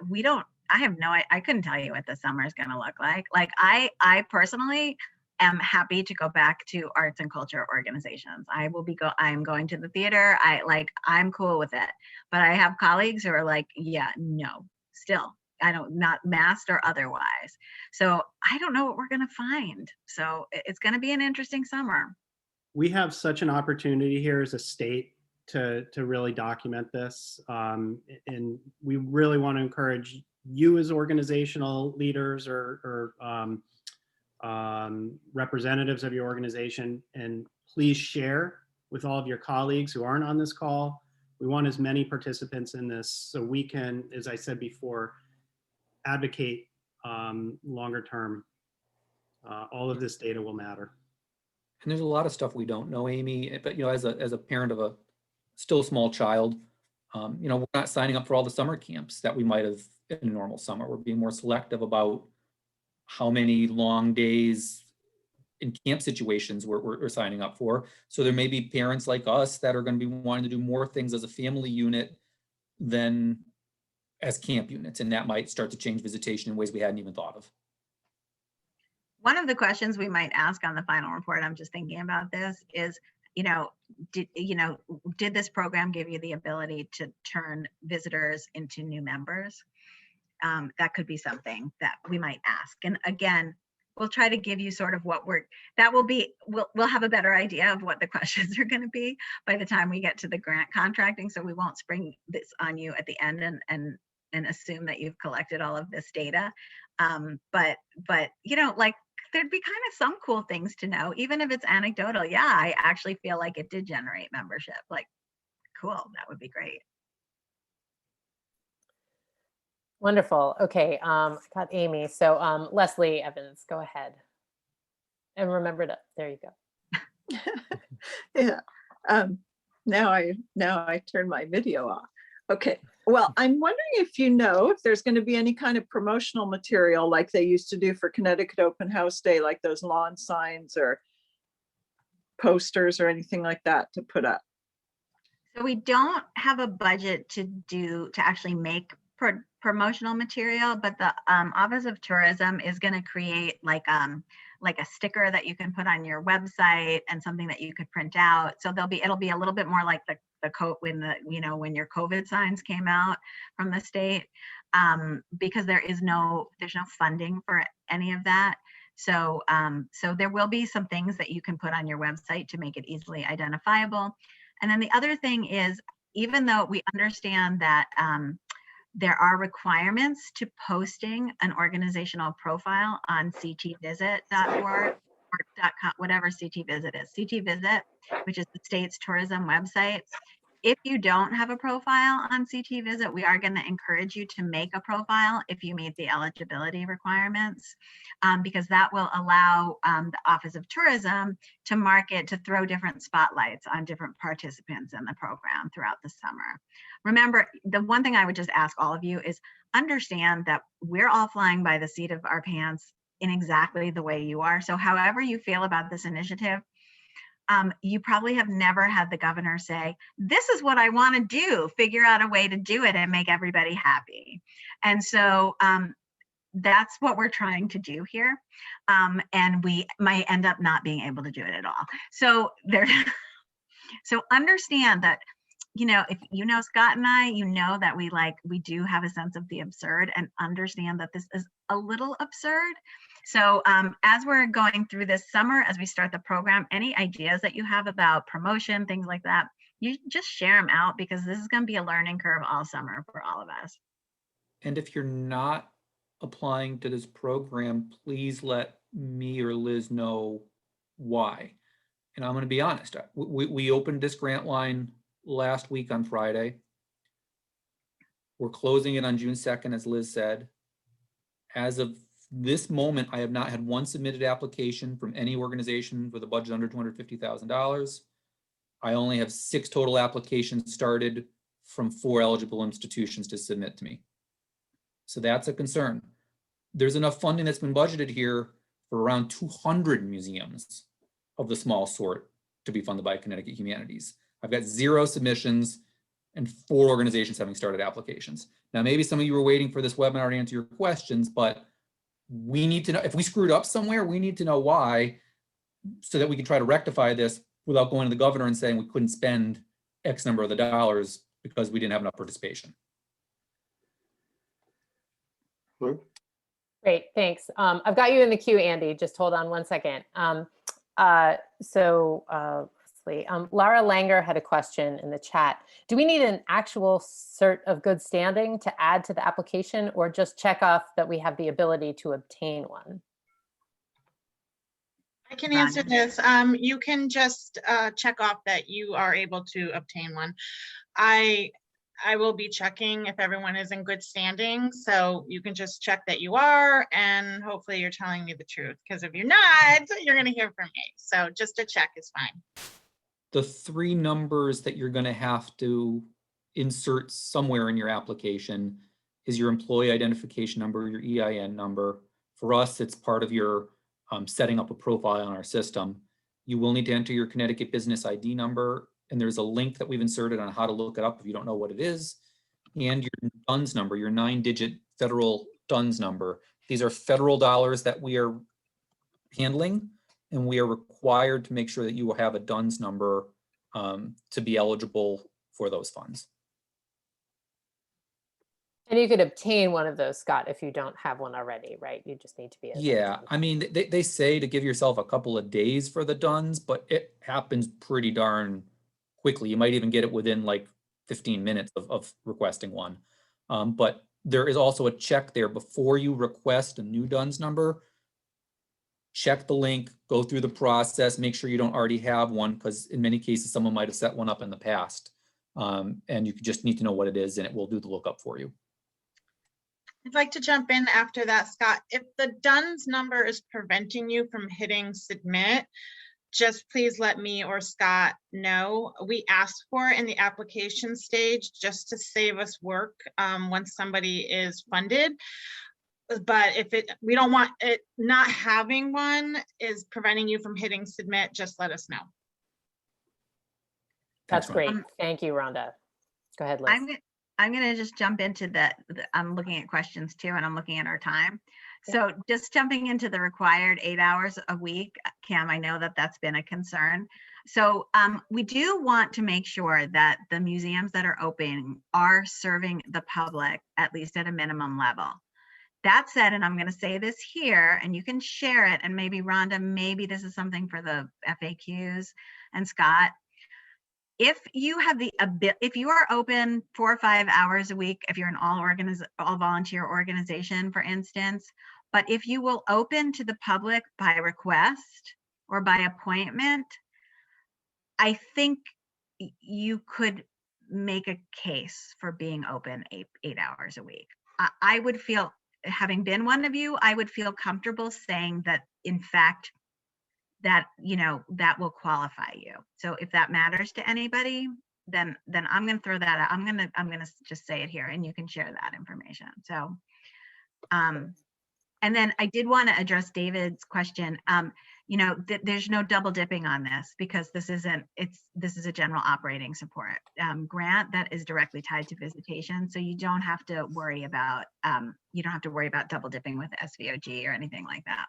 I have I couldn't tell you what the summer is going to look like. Like I personally am happy to go back to arts and culture organizations. I'm going to the theater. I'm cool with it. But I have colleagues who are like, yeah, no, still, I don't, not masked or otherwise. So I don't know what we're going to find. So it's going to be an interesting summer. We have such an opportunity here as a state to really document this. And we really want to encourage you as organizational leaders or representatives of your organization, and please share with all of your colleagues who aren't on this call. We want as many participants in this so we can, as I said before, advocate longer term. All of this data will matter. And there's a lot of stuff we don't know, Amy, but you know, as a parent of a still small child, you know, we're not signing up for all the summer camps that we might have in a normal summer. We're being more selective about how many long days in camp situations we're signing up for. So there may be parents like us that are going to be wanting to do more things as a family unit than as camp units, and that might start to change visitation in ways we hadn't even thought of. One of the questions we might ask on the final report, I'm just thinking about this, is, did this program give you the ability to turn visitors into new members? That could be something that we might ask. And again, we'll try to give you sort of we'll have a better idea of what the questions are going to be by the time we get to the grant contracting. So we won't spring this on you at the end and assume that you've collected all of this data. But like, there'd be kind of some cool things to know, even if it's anecdotal. Yeah, I actually feel like it did generate membership. Like, cool, that would be great. Wonderful. Okay, I got Amy. So Leslie Evans, go ahead. And remember to, there you go. Yeah. Now I turn my video off. Okay. Well, I'm wondering if you know if there's going to be any kind of promotional material like they used to do for Connecticut Open House Day, like those lawn signs or posters or anything like that to put up. So we don't have a budget to actually make promotional material, but the Office of Tourism is going to create like a sticker that you can put on your website and something that you could print out. So it'll be a little bit more like the when your COVID signs came out from the state, because there's no funding for any of that. So there will be some things that you can put on your website to make it easily identifiable. And then the other thing is, even though we understand that there are requirements to posting an organizational profile on ctvisit.org or .com, whatever CT Visit is. CT Visit, which is the state's tourism website. If you don't have a profile on CT Visit, we are going to encourage you to make a profile if you meet the eligibility requirements, because that will allow the Office of Tourism to throw different spotlights on different participants in the program throughout the summer. Remember, the one thing I would just ask all of you is understand that we're all flying by the seat of our pants in exactly the way you are. So however you feel about this initiative, you probably have never had the governor say, this is what I want to do, figure out a way to do it and make everybody happy. And so that's what we're trying to do here. And we might end up not being able to do it at all. So so understand that, if you know Scott and I, that we do have a sense of the absurd, and understand that this is a little absurd. So as we're going through this summer, as we start the program, any ideas that you have about promotion, things like that, you just share them out, because this is going to be a learning curve all summer for all of us. And if you're not applying to this program, please let me or Liz know why. And I'm going to be honest, we opened this grant line last week on Friday. We're closing it on June 2nd, as Liz said. As of this moment, I have not had one submitted application from any organization with a budget under $250,000. I only have 6 total applications started from 4 eligible institutions to submit to me. So that's a concern. There's enough funding that's been budgeted here for around 200 museums of the small sort to be funded by Connecticut Humanities. I've got 0 submissions and 4 organizations having started applications. Now, maybe some of you were waiting for this webinar to answer your questions, but we need to know if we screwed up somewhere, we need to know why so that we can try to rectify this without going to the governor and saying we couldn't spend X number of the dollars because we didn't have enough participation. Great, thanks. I've got you in the queue, Andy. Just hold on one second. Lara Langer had a question in the chat. Do we need an actual cert of good standing to add to the application, or just check off that we have the ability to obtain one? I can answer this. You can just check off that you are able to obtain one. I will be checking if everyone is in good standing. So you can just check that you are, and hopefully you're telling me the truth, because if you're not, you're going to hear from me. So just a check is fine. The 3 numbers that you're going to have to insert somewhere in your application is your employee identification number, your EIN number. For us, it's part of your setting up a profile on our system. You will need to enter your Connecticut business ID number, and there's a link that we've inserted on how to look it up if you don't know what it is, and your DUNS number, your 9-digit federal DUNS number. These are federal dollars that we are handling, and we are required to make sure that you will have a DUNS number to be eligible for those funds. And you could obtain one of those, Scott, if you don't have one already, right? You just need to be. Yeah, I mean, they say to give yourself a couple of days for the DUNS, but it happens pretty darn quickly. You might even get it within like 15 minutes of requesting one. But there is also a check there before you request a new DUNS number. Check the link, go through the process, make sure you don't already have one, because in many cases, someone might have set one up in the past. And you just need to know what it is, and it will do the lookup for you. I'd like to jump in after that, Scott. If the DUNS number is preventing you from hitting submit, just please let me or Scott know. We ask for it in the application stage just to save us work once somebody is funded. But if we don't want it, not having one is preventing you from hitting submit, just let us know. That's great. Thank you, Rhonda. Go ahead, Liz. I'm going to just jump into I'm looking at questions too, and I'm looking at our time. So just jumping into the required 8 hours a week, Kim, I know that that's been a concern. So we do want to make sure that the museums that are open are serving the public, at least at a minimum level. That said, and I'm going to say this here, and you can share it, and maybe Rhonda, maybe this is something for the FAQs, and Scott, if you have if you are open 4 or 5 hours a week, if you're an all volunteer organization, for instance, but if you will open to the public by request or by appointment, I think you could make a case for being open 8 hours a week. I would feel, having been one of you, I would feel comfortable saying that, in fact, that, that will qualify you. So if that matters to anybody, then I'm going to throw that out. I'm going to just say it here, and you can share that information. So, and then I did want to address David's question. There's no double dipping on this, because this is a general operating support grant that is directly tied to visitation. So you don't have to worry about double dipping with SVOG or anything like that.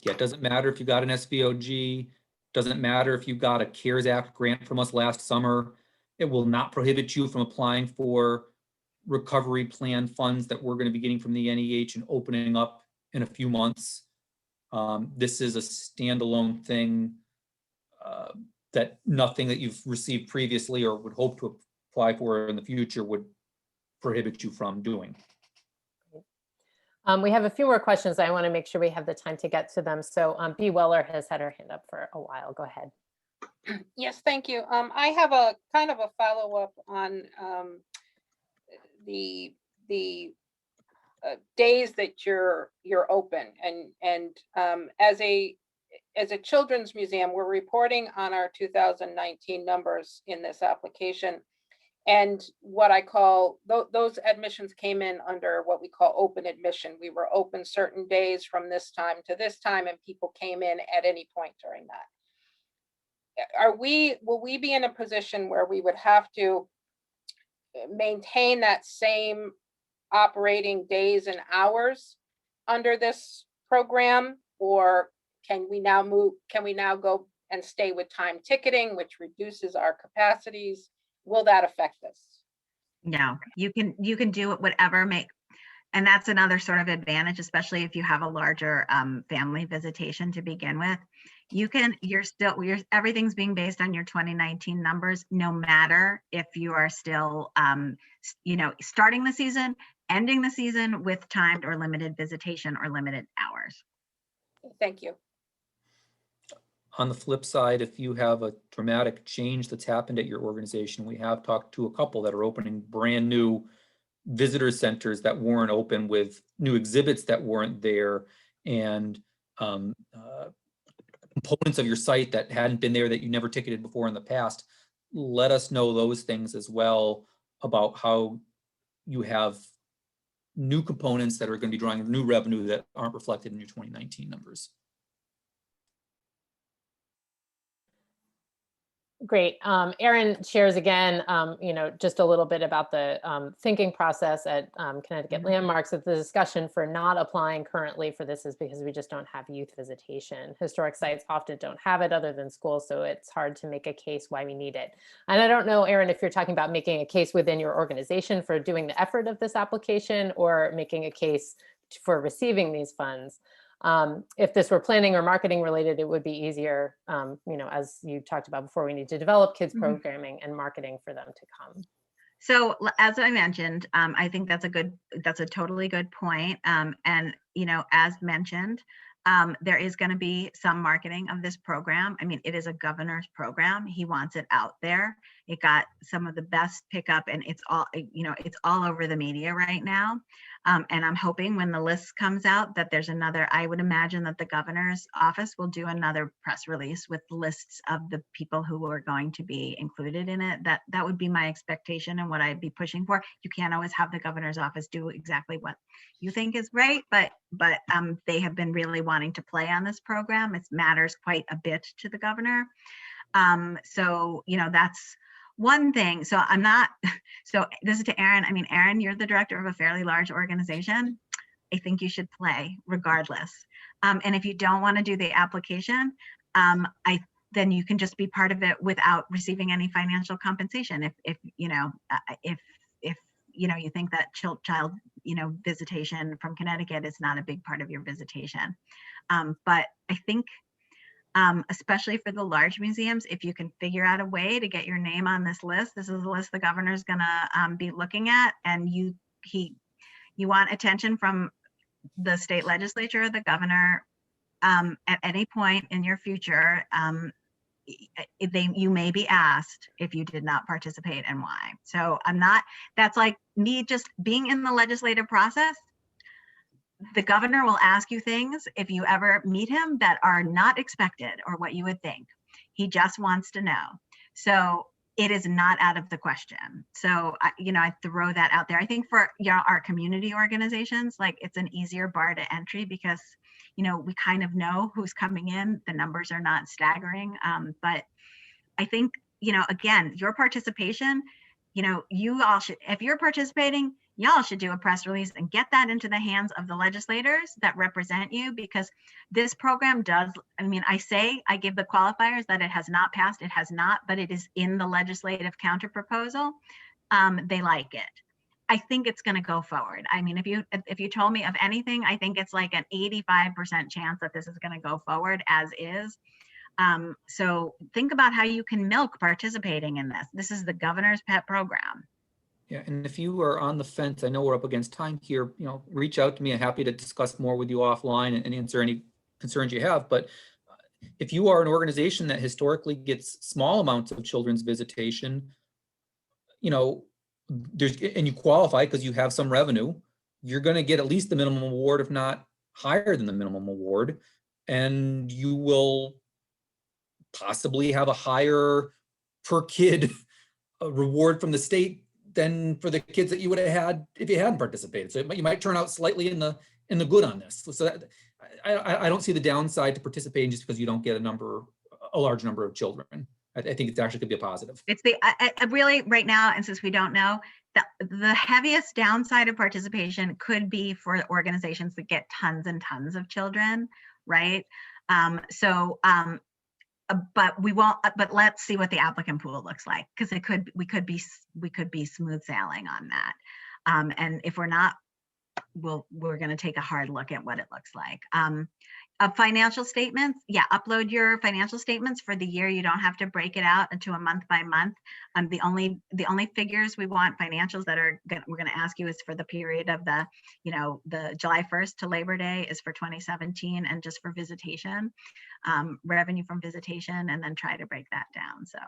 Yeah, it doesn't matter if you got an SVOG, doesn't matter if you got a CARES Act grant from us last summer. It will not prohibit you from applying for recovery plan funds that we're going to be getting from the NEH and opening up in a few months. This is a standalone thing that nothing that you've received previously or would hope to apply for in the future would prohibit you from doing. We have a few more questions. I want to make sure we have the time to get to them. So B. Weller has had her hand up for a while. Go ahead. Yes, thank you. I have a kind of a follow-up on the days that you're open, and as a children's museum, we're reporting on our 2019 numbers in this application. And what I call, those admissions came in under what we call open admission. We were open certain days from this time to this time, and people came in at any point during that. will we be in a position where we would have to maintain that same operating days and hours under this program? Or can we now go and stay with time ticketing, which reduces our capacities? Will that affect this? No, you can do it whatever and that's another sort of advantage, especially if you have a larger family visitation to begin with. Everything's being based on your 2019 numbers, no matter if you are still, starting the season, ending the season with timed or limited visitation or limited hours. Thank you. On the flip side, if you have a dramatic change that's happened at your organization, we have talked to a couple that are opening brand new visitor centers that weren't open, with new exhibits that weren't there, and components of your site that hadn't been there that you never ticketed before in the past. Let us know those things as well, about how you have new components that are going to be drawing new revenue that aren't reflected in your 2019 numbers. Great. Erin shares again, just a little bit about the thinking process at Connecticut Landmarks. That the discussion for not applying currently for this is because we just don't have youth visitation. Historic sites often don't have it other than schools, so it's hard to make a case why we need it. And I don't know, Erin, if you're talking about making a case within your organization for doing the effort of this application, or making a case for receiving these funds. If this were planning or marketing related, it would be easier. As you talked about before, we need to develop kids programming and marketing for them to come. So as I mentioned, I think that's a totally good point. And, as mentioned, there is going to be some marketing of this program. I mean, it is a governor's program. He wants it out there. It got some of the best pickup, and it's all over the media right now. And I'm hoping when the list comes out that there's I would imagine that the governor's office will do another press release with lists of the people who are going to be included in it. That would be my expectation and what I'd be pushing for. You can't always have the governor's office do exactly what you think is right, but they have been really wanting to play on this program. It matters quite a bit to the governor. So that's one thing. So this is to Erin. I mean, Erin, you're the director of a fairly large organization. I think you should play regardless. And if you don't want to do the application, then you can just be part of it without receiving any financial compensation. If you think that child visitation from Connecticut is not a big part of your visitation. But I think, especially for the large museums, if you can figure out a way to get your name on this list, this is the list the governor's gonna be looking at, and you want attention from the state legislature or the governor at any point in your future. You may be asked if you did not participate and why. So that's like me just being in the legislative process. The governor will ask you things if you ever meet him that are not expected or what you would think. He just wants to know. So it is not out of the question. So, I throw that out there. I think for our community organizations, like, it's an easier bar to entry because, we kind of know who's coming in. The numbers are not staggering. But I think, again, your participation, you all should, if you're participating, y'all should do a press release and get that into the hands of the legislators that represent you, because this program does, I give the qualifiers that it has not passed, it has not, but it is in the legislative counter proposal. They like it. I think it's going to go forward. I mean, if you told me of anything, I think it's like an 85% chance that this is going to go forward as is. So think about how you can milk participating in this. This is the governor's pet program. Yeah, and if you are on the fence, I know we're up against time here, reach out to me. I'm happy to discuss more with you offline and answer any concerns you have. But if you are an organization that historically gets small amounts of children's visitation, and you qualify because you have some revenue, you're going to get at least the minimum award, if not higher than the minimum award, and you will possibly have a higher per kid reward from the state than for the kids that you would have had if you hadn't participated. So you might turn out slightly in the good on this. So I don't see the downside to participating just because you don't get a number a large number of children. I think it's actually could be a positive. It's the I really right now, and since we don't know, the heaviest downside of participation could be for organizations that get tons and tons of children, right? But we won't. But let's see what the applicant pool looks like, because we could be smooth sailing on that. And if we're not, we're going to take a hard look at what it looks like. Financial statements, yeah, upload your financial statements for the year. You don't have to break it out into a month by month. The only figures we want financials that we're going to ask you is for the period of the July 1st to Labor Day is for 2017, and just for visitation, revenue from visitation, and then try to break that down. So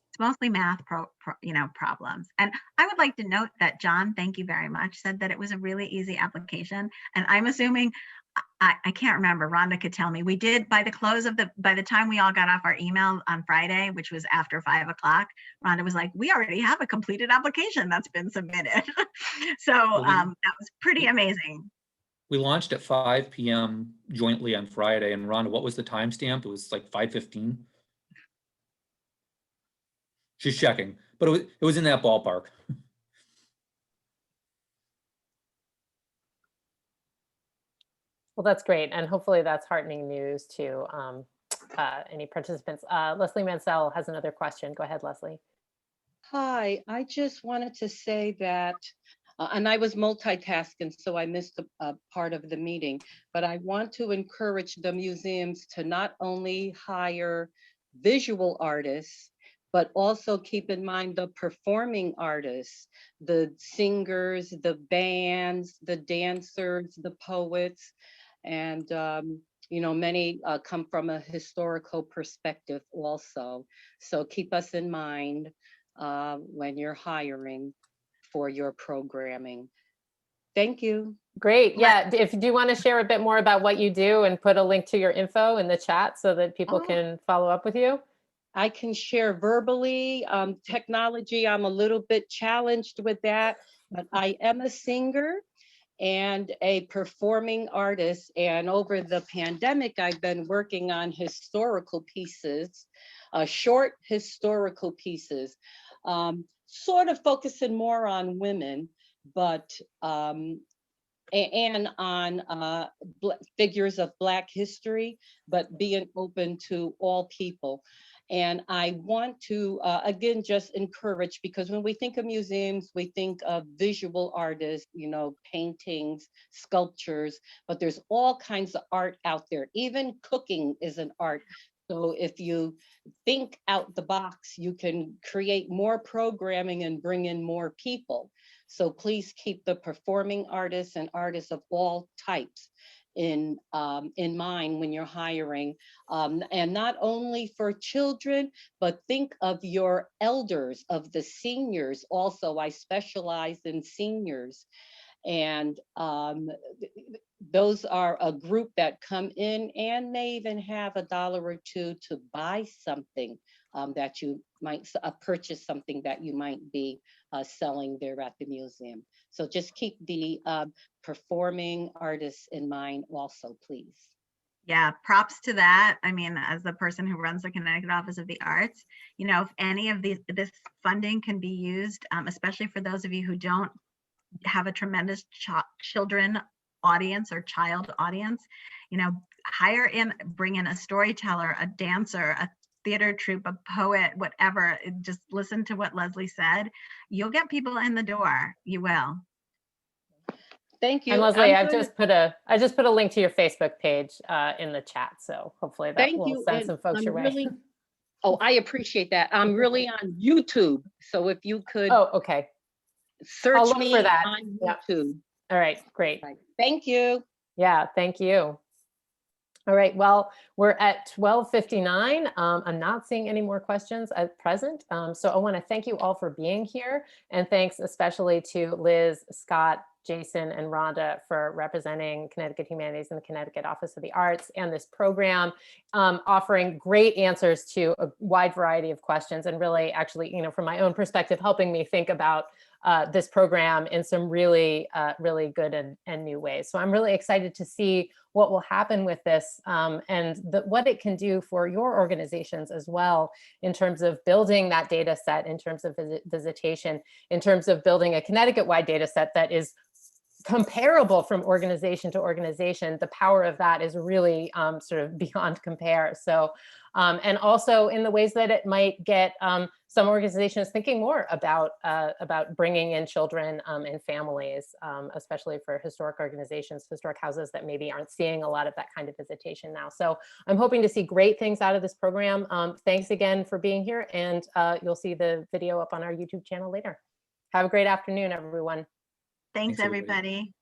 it's mostly math problems. And I would like to note that John, thank you very much, said that it was a really easy application. And I'm assuming, I can't remember, Rhonda could tell me, we did by the time we all got off our email on Friday, which was after 5 o'clock, Rhonda was like, we already have a completed application that's been submitted. So that was pretty amazing. We launched at 5 p.m. jointly on Friday. And Rhonda, what was the timestamp? It was like 5:15. She's checking, but it was in that ballpark. Well, that's great. And hopefully that's heartening news to any participants. Leslie Mansell has another question. Go ahead, Leslie. Hi, I just wanted to say that, and I was multitasking, so I missed a part of the meeting, but I want to encourage the museums to not only hire visual artists, but also keep in mind the performing artists, the singers, the bands, the dancers, the poets, and many come from a historical perspective also. So keep us in mind when you're hiring for your programming. Thank you. Great. Yeah. If you do want to share a bit more about what you do and put a link to your info in the chat so that people can follow up with you. I can share verbally. Technology, I'm a little bit challenged with that, but I am a singer and a performing artist. And over the pandemic, I've been working on historical pieces, short historical pieces, sort of focusing more on women, but and on figures of Black history, but being open to all people. And I want to, again, just encourage, because when we think of museums, we think of visual artists, paintings, sculptures, but there's all kinds of art out there. Even cooking is an art. So if you think out the box, you can create more programming and bring in more people. So please keep the performing artists and artists of all types in mind when you're hiring, and not only for children, but think of your elders, of the seniors. Also, I specialize in seniors, and those are a group that come in and may even have $1 or $2 to buy something that you might purchase, something that you might be selling there at the museum. So just keep the performing artists in mind also, please. Yeah, props to that. I mean, as the person who runs the Connecticut Office of the Arts, if any of this funding can be used, especially for those of you who don't have a tremendous children audience or child audience, bring in a storyteller, a dancer, a theater troupe, a poet, whatever. Just listen to what Leslie said. You'll get people in the door. You will. Thank you. And Leslie, I just put a link to your Facebook page in the chat. So hopefully that will send some folks your way. Oh, I appreciate that. I'm really on YouTube. So if you could okay. Search me for that on YouTube. Yeah. All right, great. Thank you. Yeah, thank you. All right, well, we're at 12:59. I'm not seeing any more questions at present. So I want to thank you all for being here. And thanks especially to Liz, Scott, Jason, and Rhonda for representing Connecticut Humanities and the Connecticut Office of the Arts and this program, offering great answers to a wide variety of questions and really actually, from my own perspective, helping me think about this program in some really, really good and new ways. So I'm really excited to see what will happen with this and what it can do for your organizations as well, in terms of building that data set, in terms of visitation, in terms of building a Connecticut-wide data set that is comparable from organization to organization. The power of that is really sort of beyond compare. So, and also in the ways that it might get some organizations thinking more about bringing in children and families, especially for historic organizations, historic houses that maybe aren't seeing a lot of that kind of visitation now. So I'm hoping to see great things out of this program. Thanks again for being here, and you'll see the video up on our YouTube channel later. Have a great afternoon, everyone. Thanks, Thanks, everybody. everybody.